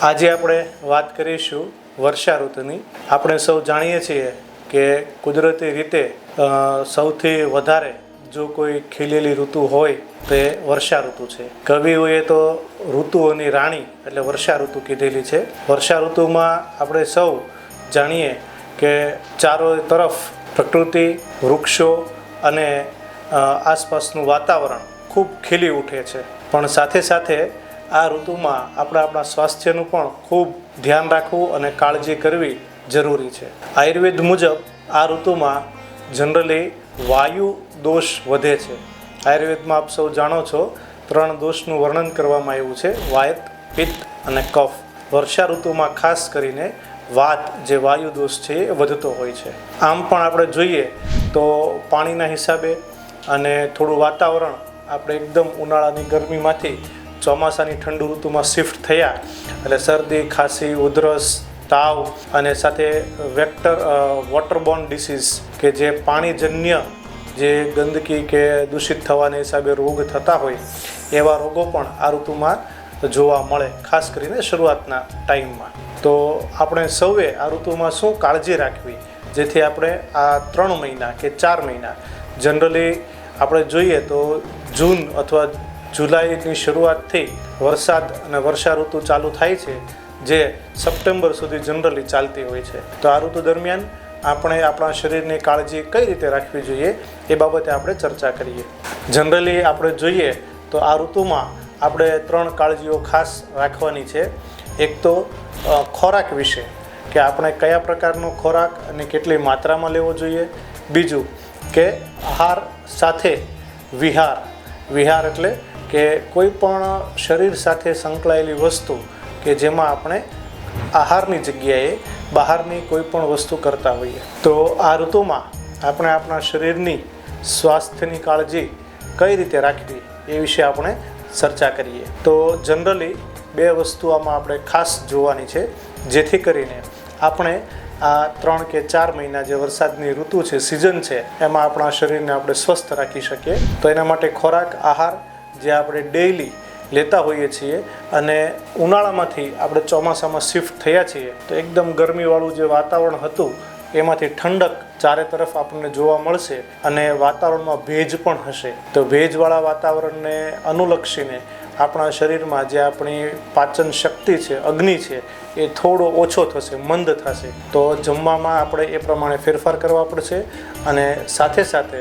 આજે આપણે વાત કરીશું વર્ષા ઋતુની. આપણે સૌ જાણીએ છીએ કે કુદરતી રીતે સૌથી વધારે જો કોઈ ખીલેલી ઋતુ હોય તો એ વર્ષા ઋતુ છે. કવિઓએ તો ઋતુઓની રાણી એટલે વર્ષા ઋતુ કીધેલી છે. વર્ષા ઋતુમાં આપણે સૌ જાણીએ કે ચારો તરફ પ્રકૃતિ, વૃક્ષો અને આસપાસનું વાતાવરણ ખૂબ ખીલી ઉઠે છે. પણ સાથે સાથે આ ઋતુમાં આપણે આપણા સ્વાસ્થ્યનું પણ ખૂબ ધ્યાન રાખવું અને કાળજી કરવી જરૂરી છે. આયુર્વેદ મુજબ આ ઋતુમાં જનરલી વાયુ દોષ વધે છે. આયુર્વેદમાં આપ સૌ જાણો છો 3 દોષનું વર્ણન કરવામાં આવ્યું છે: વાત, પિત્ત અને કફ. વર્ષા ઋતુમાં ખાસ કરીને વાત જે વાયુ દોષ છે એ વધતો હોય છે. આમ પણ આપણે જોઈએ તો પાણીના હિસાબે અને થોડું વાતાવરણ આપણે એકદમ ઉનાળાની ગરમીમાંથી ચોમાસાની ઠંડુ ઋતુમાં શિફ્ટ થયા એટલે શરદી, ખાંસી, ઉધરસ, તાવ અને સાથે વોટરબોર્ન ડિસીઝ કે જે પાણીજન્ય જે ગંદકી કે દૂષિત થવાને હિસાબે રોગ થતા હોય એવા રોગો પણ આ ઋતુમાં જોવા મળે, ખાસ કરીને શરૂઆતના ટાઈમમાં. તો આપણે સૌએ આ ઋતુમાં શું કાળજી રાખવી જેથી આપણે આ 3 મહિના કે 4 મહિના જનરલી આપણે જોઈએ તો જૂન અથવા જુલાઈની શરૂઆતથી વરસાદ અને વર્ષા ઋતુ ચાલુ થાય છે, જે સપ્ટેમ્બર સુધી જનરલી ચાલતી હોય છે. તો આ ઋતુ દરમિયાન આપણે આપણા શરીરની કાળજી કઈ રીતે રાખવી જોઈએ એ બાબતે આપણે ચર્ચા કરીએ. જનરલી આપણે જોઈએ તો આ ઋતુમાં આપણે 3 કાળજીઓ ખાસ રાખવાની છે. એક તો ખોરાક વિશે કે આપણે કયા પ્રકારનો ખોરાક અને કેટલી માત્રામાં લેવો જોઈએ. બીજું કે આહાર સાથે વિહાર એટલે કે કોઈ પણ શરીર સાથે સંકળાયેલી વસ્તુ કે જેમાં આપણે આહારની જગ્યાએ બહારની કોઈ પણ વસ્તુ કરતા હોઈએ. તો આ ઋતુમાં આપણે આપણા શરીરની સ્વાસ્થ્યની કાળજી કઈ રીતે રાખવી એ વિશે આપણે ચર્ચા કરીએ. તો જનરલી 2 વસ્તુ આમાં આપણે ખાસ જોવાની છે જેથી કરીને આપણે આ 3 કે 4 મહિના જે વરસાદની ઋતુ છે, સિઝન છે, એમાં આપણા શરીરને આપણે સ્વસ્થ રાખી શકીએ. તો એના માટે ખોરાક, આહાર જે આપણે ડેઈલી લેતા હોઈએ છીએ અને ઉનાળામાંથી આપણે ચોમાસામાં શિફ્ટ થયા છીએ તો એકદમ ગરમીવાળું જે વાતાવરણ હતું એમાંથી ઠંડક ચારે તરફ આપણને જોવા મળશે અને વાતાવરણમાં ભેજ પણ હશે. તો ભેજવાળા વાતાવરણને અનુલક્ષીને આપણા શરીરમાં જે આપણી પાચન શક્તિ છે, અગ્નિ છે, એ થોડો ઓછો થશે, મંદ થશે. તો જમવામાં આપણે એ પ્રમાણે ફેરફાર કરવા પડશે. અને સાથે સાથે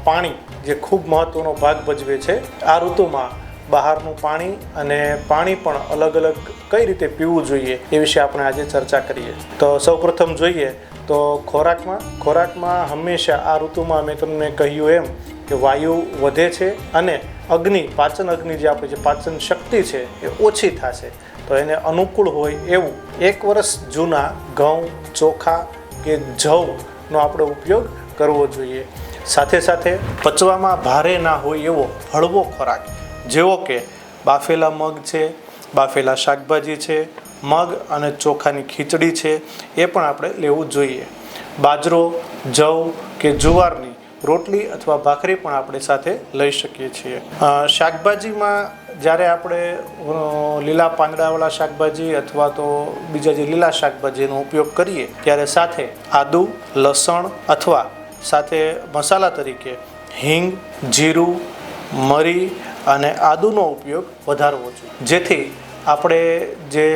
પાણી જે ખૂબ મહત્ત્વનો ભાગ ભજવે છે આ ઋતુમાં, બહારનું પાણી અને પાણી પણ અલગ અલગ કઈ રીતે પીવું જોઈએ એ વિશે આપણે આજે ચર્ચા કરીએ. તો સૌપ્રથમ જોઈએ તો ખોરાકમાં હંમેશા આ ઋતુમાં મેં તમને કહ્યું એમ કે વાયુ વધે છે અને પાચન અગ્નિ જે આપણી જે પાચન શક્તિ છે એ ઓછી થશે. તો એને અનુકૂળ હોય એવું 1 વર્ષ જૂના ઘઉં, ચોખા કે જવનો આપણે ઉપયોગ કરવો જોઈએ. સાથે સાથે પચવામાં ભારે ના હોય એવો હળવો ખોરાક જેવો કે બાફેલા મગ છે, બાફેલા શાકભાજી છે, મગ અને ચોખાની ખીચડી છે, એ પણ આપણે લેવું જોઈએ. બાજરો, જવ કે જુવારની રોટલી અથવા ભાખરી પણ આપણે સાથે લઈ શકીએ છીએ. શાકભાજીમાં જ્યારે આપણે લીલા પાંદડાવાળા શાકભાજી અથવા તો બીજા જે લીલા શાકભાજીનો ઉપયોગ કરીએ ત્યારે સાથે આદુ, લસણ અથવા સાથે મસાલા તરીકે હિંગ, જીરું, મરી અને આદુનો ઉપયોગ વધારવો જોઈએ, જેથી આપણે જે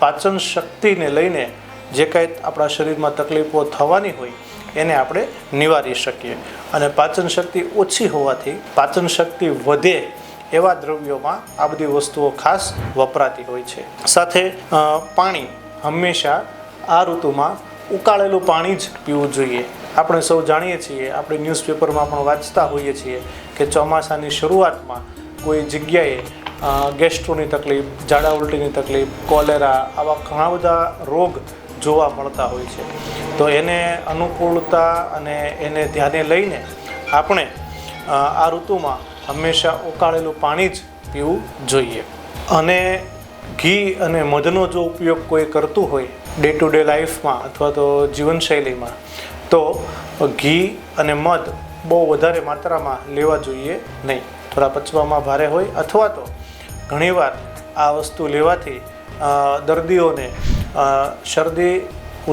પાચન શક્તિને લઈને જે કાંઈ આપણા શરીરમાં તકલીફો થવાની હોય એને આપણે નિવારી શકીએ. અને પાચન શક્તિ ઓછી હોવાથી પાચન શક્તિ વધે એવા દ્રવ્યોમાં આ બધી વસ્તુઓ ખાસ વપરાતી હોય છે. સાથે પાણી હંમેશા આ ઋતુમાં ઉકાળેલું પાણી જ પીવું જોઈએ. આપણે સૌ જાણીએ છીએ, આપણે ન્યૂઝપેપરમાં પણ વાંચતા હોઈએ છીએ કે ચોમાસાની શરૂઆતમાં કોઈ જગ્યાએ ગેસ્ટ્રોની તકલીફ, ઝાડા ઉલટીની તકલીફ, કોલેરા આવા ઘણા બધા રોગ જોવા મળતા હોય છે. તો એને અનુકૂળતા અને એને ધ્યાને લઈને આપણે આ ઋતુમાં હંમેશા ઉકાળેલું પાણી જ પીવું જોઈએ. અને ઘી અને મધનો જો ઉપયોગ કોઈ કરતું હોય ડે ટુ ડે લાઈફમાં અથવા તો જીવનશૈલીમાં, તો ઘી અને મધ બહુ વધારે માત્રામાં લેવા જોઈએ નહીં. થોડા પચવામાં ભારે હોય અથવા તો ઘણીવાર આ વસ્તુ લેવાથી દર્દીઓને શરદી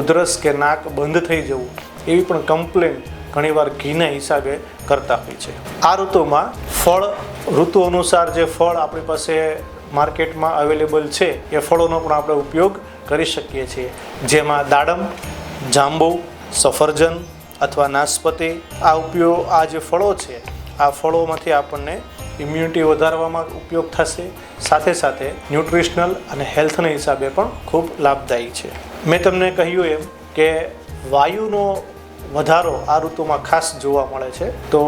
ઉધરસ કે નાક બંધ થઈ જવું એવી પણ કમ્પ્લેન ઘણીવાર ઘીના હિસાબે કરતા હોય છે. આ ઋતુમાં ફળ ઋતુ અનુસાર જે ફળ આપણી પાસે માર્કેટમાં અવેલેબલ છે એ ફળોનો પણ આપણે ઉપયોગ કરી શકીએ છીએ, જેમાં દાડમ, જાંબુ, સફરજન અથવા નાશપતિ આ જે ફળો છે આ ફળોમાંથી આપણને ઇમ્યુનિટી વધારવામાં ઉપયોગ થશે, સાથે સાથે ન્યુટ્રિશનલ અને હેલ્થના હિસાબે પણ ખૂબ લાભદાયી છે. મેં તમને કહ્યું એમ કે વાયુનો વધારો આ ઋતુમાં ખાસ જોવા મળે છે. તો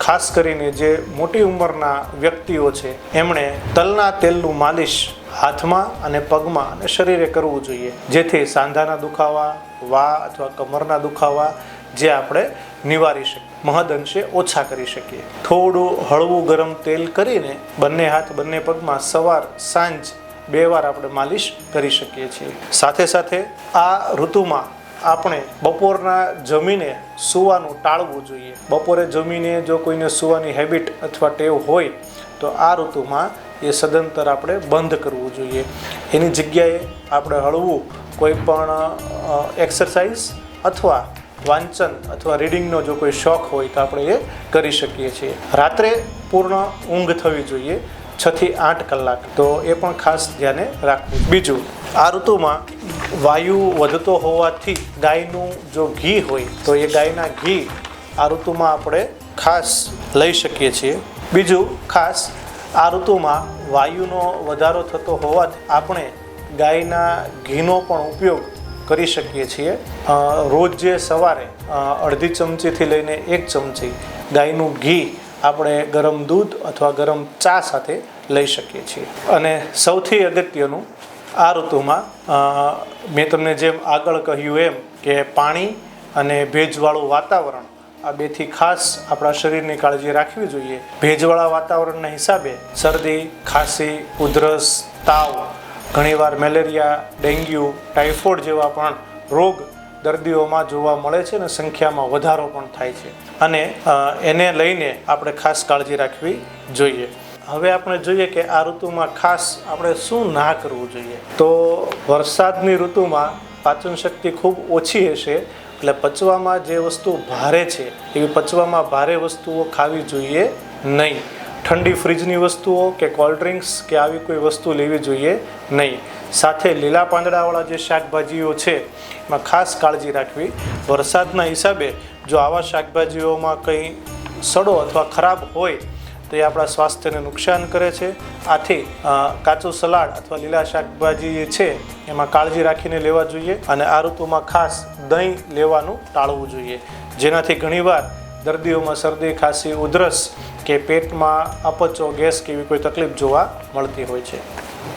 ખાસ કરીને જે મોટી ઉંમરના વ્યક્તિઓ છે એમણે તલના તેલનું માલિશ હાથમાં અને પગમાં અને શરીરે કરવું જોઈએ, જેથી સાંધાના દુખાવા, વા અથવા કમરના દુખાવા જે આપણે નિવારી શકીએ, મહદઅંશે ઓછા કરી શકીએ. થોડું હળવું ગરમ તેલ કરીને બંને હાથ બંને પગમાં સવાર સાંજ 2 વાર આપણે માલિશ કરી શકીએ છીએ. સાથે સાથે આ ઋતુમાં આપણે બપોરના જમીને સૂવાનું ટાળવું જોઈએ. બપોરે જમીને જો કોઈને સૂવાની હેબિટ અથવા ટેવ હોય તો આ ઋતુમાં એ સદંતર આપણે બંધ કરવું જોઈએ. એની જગ્યાએ આપણે હળવું કોઈ પણ એક્સરસાઇઝ અથવા વાંચન અથવા રીડિંગનો જો કોઈ શોખ હોય તો આપણે એ કરી શકીએ છીએ. રાત્રે પૂર્ણ ઊંઘ થવી જોઈએ 6 થી 8 કલાક, તો એ પણ ખાસ ધ્યાને રાખવું. બીજું, આ ઋતુમાં વાયુ વધતો હોવાથી ગાયનું જો ઘી હોય તો એ ગાયના ઘી આ ઋતુમાં આપણે ખાસ લઈ શકીએ છીએ. બીજું, ખાસ આ ઋતુમાં વાયુનો વધારો થતો હોવાથી આપણે ગાયના ઘીનો પણ ઉપયોગ કરી શકીએ છીએ. રોજ જે સવારે અડધી ચમચીથી લઈને 1 ચમચી ગાયનું ઘી આપણે ગરમ દૂધ અથવા ગરમ ચા સાથે લઈ શકીએ છીએ. અને સૌથી અગત્યનું, આ ઋતુમાં મેં તમને જેમ આગળ કહ્યું એમ કે પાણી અને ભેજવાળું વાતાવરણ આ બેથી ખાસ આપણા શરીરની કાળજી રાખવી જોઈએ. ભેજવાળા વાતાવરણના હિસાબે શરદી, ખાંસી, ઉધરસ, તાવ, ઘણીવાર મેલેરિયા, ડેન્ગ્યુ, ટાઇફોઇડ જેવા પણ રોગ દર્દીઓમાં જોવા મળે છે અને સંખ્યામાં વધારો પણ થાય છે, અને એને લઈને આપણે ખાસ કાળજી રાખવી જોઈએ. હવે આપણે જોઈએ કે આ ઋતુમાં ખાસ આપણે શું ના કરવું જોઈએ. તો વરસાદની ઋતુમાં પાચન શક્તિ ખૂબ ઓછી હશે, એટલે પચવામાં જે વસ્તુ ભારે છે એવી પચવામાં ભારે વસ્તુઓ ખાવી જોઈએ નહીં. ઠંડી ફ્રીજની વસ્તુઓ કે કોલ્ડ ડ્રિંક્સ કે આવી કોઈ વસ્તુ લેવી જોઈએ નહીં. સાથે લીલા પાંદડાવાળા જે શાકભાજીઓ છે એમાં ખાસ કાળજી રાખવી. વરસાદના હિસાબે જો આવા શાકભાજીઓમાં કંઈ સડો અથવા ખરાબ હોય તો એ આપણા સ્વાસ્થ્યને નુકસાન કરે છે. આથી કાચું સલાડ અથવા લીલા શાકભાજી છે એમાં કાળજી રાખીને લેવા જોઈએ. અને આ ઋતુમાં ખાસ દહીં લેવાનું ટાળવું જોઈએ, જેનાથી ઘણીવાર દર્દીઓમાં શરદી, ખાંસી, ઉધરસ કે પેટમાં અપચો, ગેસ કે એવી કોઈ તકલીફ જોવા મળતી હોય છે.